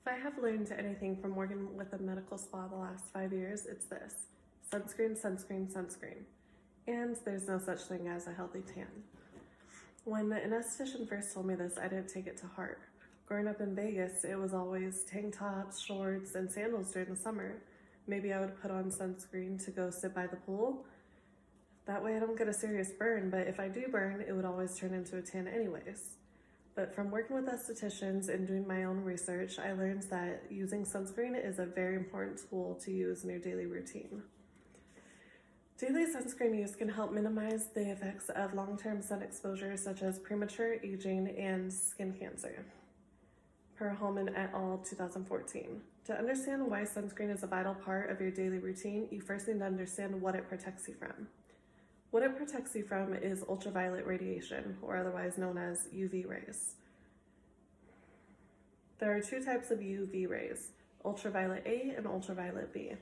If I have learned anything from working with a medical spa the last 5 years, it's this: sunscreen, sunscreen, sunscreen. And there's no such thing as a healthy tan. When an esthetician first told me this, I didn't take it to heart. Growing up in Vegas, it was always tank tops, shorts, and sandals during the summer. Maybe I would put on sunscreen to go sit by the pool. That way I don't get a serious burn, but if I do burn, it would always turn into a tan anyways. But from working with estheticians and doing my own research, I learned that using sunscreen is a very important tool to use in your daily routine. Daily sunscreen use can help minimize the effects of long-term sun exposure, such as premature aging and skin cancer, per Holman et al. 2014. To understand why sunscreen is a vital part of your daily routine, you first need to understand what it protects you from. What it protects you from is ultraviolet radiation, or otherwise known as UV rays. There are two types of UV rays, ultraviolet A and ultraviolet B.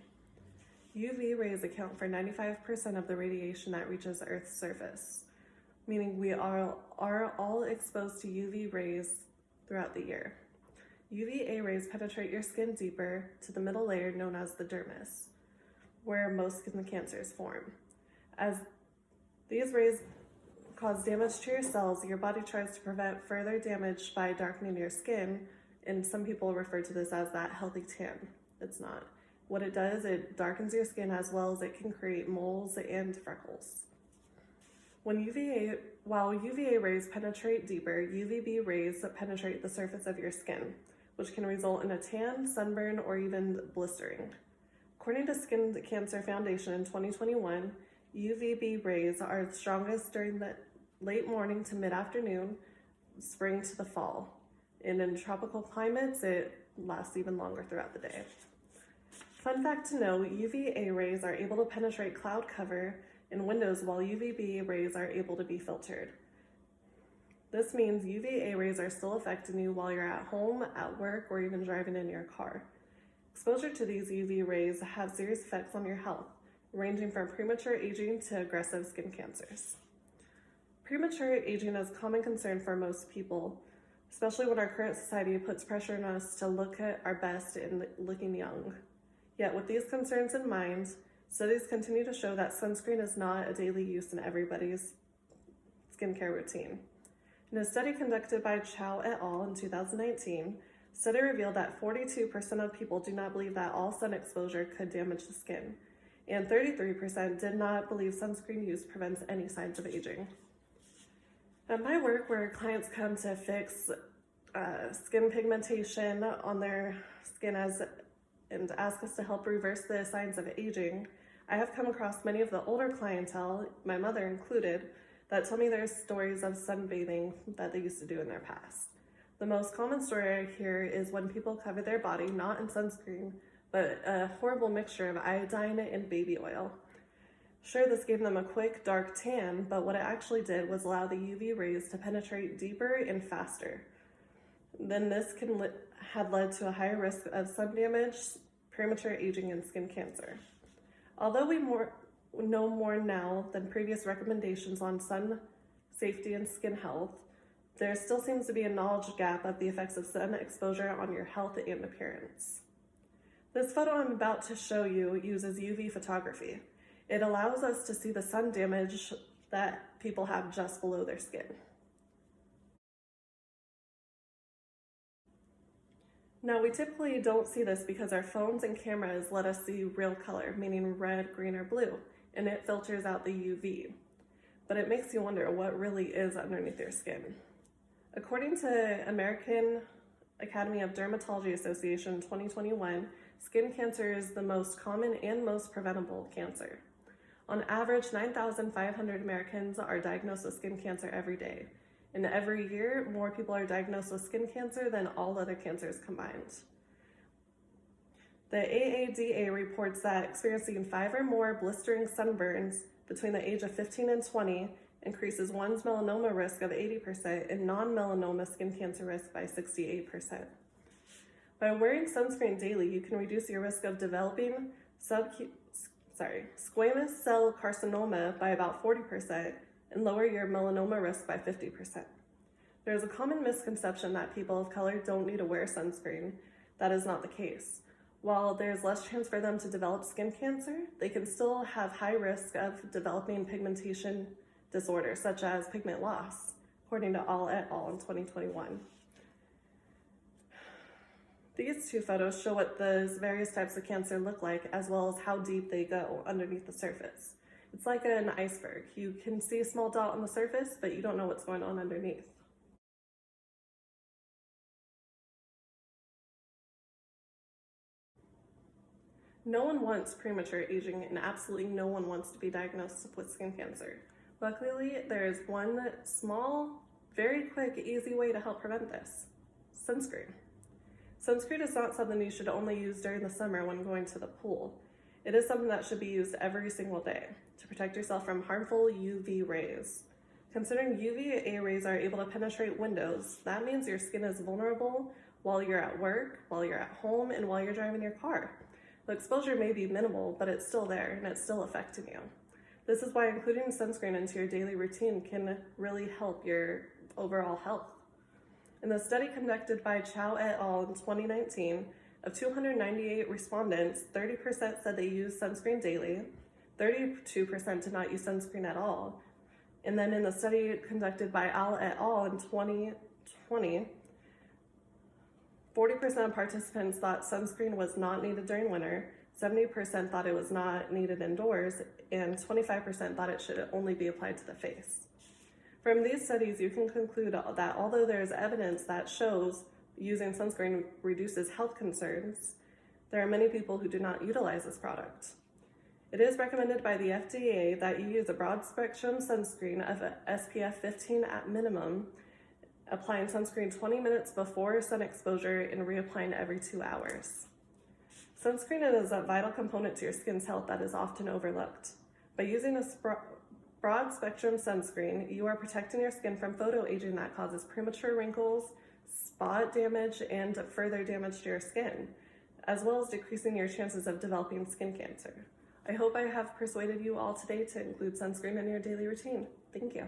UV rays account for 95% of the radiation that reaches Earth's surface, meaning we are all exposed to UV rays throughout the year. UVA rays penetrate your skin deeper to the middle layer known as the dermis, where most skin cancers form. As these rays cause damage to your cells, your body tries to prevent further damage by darkening your skin, and some people refer to this as that healthy tan. It's not. What it does, it darkens your skin as well as it can create moles and freckles. While UVA rays penetrate deeper, UVB rays penetrate the surface of your skin, which can result in a tan, sunburn, or even blistering. According to Skin Cancer Foundation in 2021, UVB rays are strongest during the late morning to mid-afternoon, spring to the fall. And in tropical climates, it lasts even longer throughout the day. Fun fact to know, UVA rays are able to penetrate cloud cover and windows, while UVB rays are able to be filtered. This means UVA rays are still affecting you while you're at home, at work, or even driving in your car. Exposure to these UV rays have serious effects on your health, ranging from premature aging to aggressive skin cancers. Premature aging is a common concern for most people, especially when our current society puts pressure on us to look at our best in looking young. Yet with these concerns in mind, studies continue to show that sunscreen is not a daily use in everybody's skincare routine. In a study conducted by Chow et al. In 2019, the study revealed that 42% of people do not believe that all sun exposure could damage the skin, and 33% did not believe sunscreen use prevents any signs of aging. At my work, where clients come to fix skin pigmentation on their skin and ask us to help reverse the signs of aging, I have come across many of the older clientele, my mother included, that tell me their stories of sunbathing that they used to do in their past. The most common story I hear is when people cover their body, not in sunscreen, but a horrible mixture of iodine and baby oil. Sure, this gave them a quick, dark tan, but what it actually did was allow the UV rays to penetrate deeper and faster. Then this had led to a higher risk of sun damage, premature aging, and skin cancer. Although we know more now than previous recommendations on sun safety and skin health, there still seems to be a knowledge gap of the effects of sun exposure on your health and appearance. This photo I'm about to show you uses UV photography. It allows us to see the sun damage that people have just below their skin. Now, we typically don't see this because our phones and cameras let us see real color, meaning red, green, or blue, and it filters out the UV. But it makes you wonder what really is underneath your skin. According to American Academy of Dermatology Association 2021, skin cancer is the most common and most preventable cancer. On average, 9,500 Americans are diagnosed with skin cancer every day. And every year, more people are diagnosed with skin cancer than all other cancers combined. The AADA reports that experiencing 5 or more blistering sunburns between the age of 15 and 20 increases one's melanoma risk of 80% and non-melanoma skin cancer risk by 68%. By wearing sunscreen daily, you can reduce your risk of developing squamous cell carcinoma by about 40% and lower your melanoma risk by 50%. There is a common misconception that people of color don't need to wear sunscreen. that is not the case. While there's less chance for them to develop skin cancer, they can still have high risk of developing pigmentation disorders such as pigment loss, according to All et al. In 2021. These two photos show what those various types of cancer look like, as well as how deep they go underneath the surface. It's like an iceberg. You can see a small dot on the surface, but you don't know what's going on underneath. No one wants premature aging, and absolutely no one wants to be diagnosed with skin cancer. Luckily, there is one small, very quick, easy way to help prevent this: sunscreen. Sunscreen is not something you should only use during the summer when going to the pool. It is something that should be used every single day to protect yourself from harmful UV rays. Considering UVA rays are able to penetrate windows, that means your skin is vulnerable while you're at work, while you're at home, and while you're driving your car. The exposure may be minimal, but it's still there and it's still affecting you. This is why including sunscreen into your daily routine can really help your overall health. In the study conducted by Chow et al. In 2019, of 298 respondents, 30% said they used sunscreen daily, 32% did not use sunscreen at all. And then in the study conducted by Al et al. In 2020, 40% of participants thought sunscreen was not needed during winter, 70% thought it was not needed indoors, and 25% thought it should only be applied to the face. From these studies, you can conclude that although there is evidence that shows using sunscreen reduces health concerns, there are many people who do not utilize this product. It is recommended by the FDA that you use a broad spectrum sunscreen of SPF 15 at minimum, applying sunscreen 20 minutes before sun exposure and reapplying every 2 hours. Sunscreen is a vital component to your skin's health that is often overlooked. By using a broad spectrum sunscreen, you are protecting your skin from photoaging that causes premature wrinkles, spot damage, and further damage to your skin, as well as decreasing your chances of developing skin cancer. I hope I have persuaded you all today to include sunscreen in your daily routine. Thank you.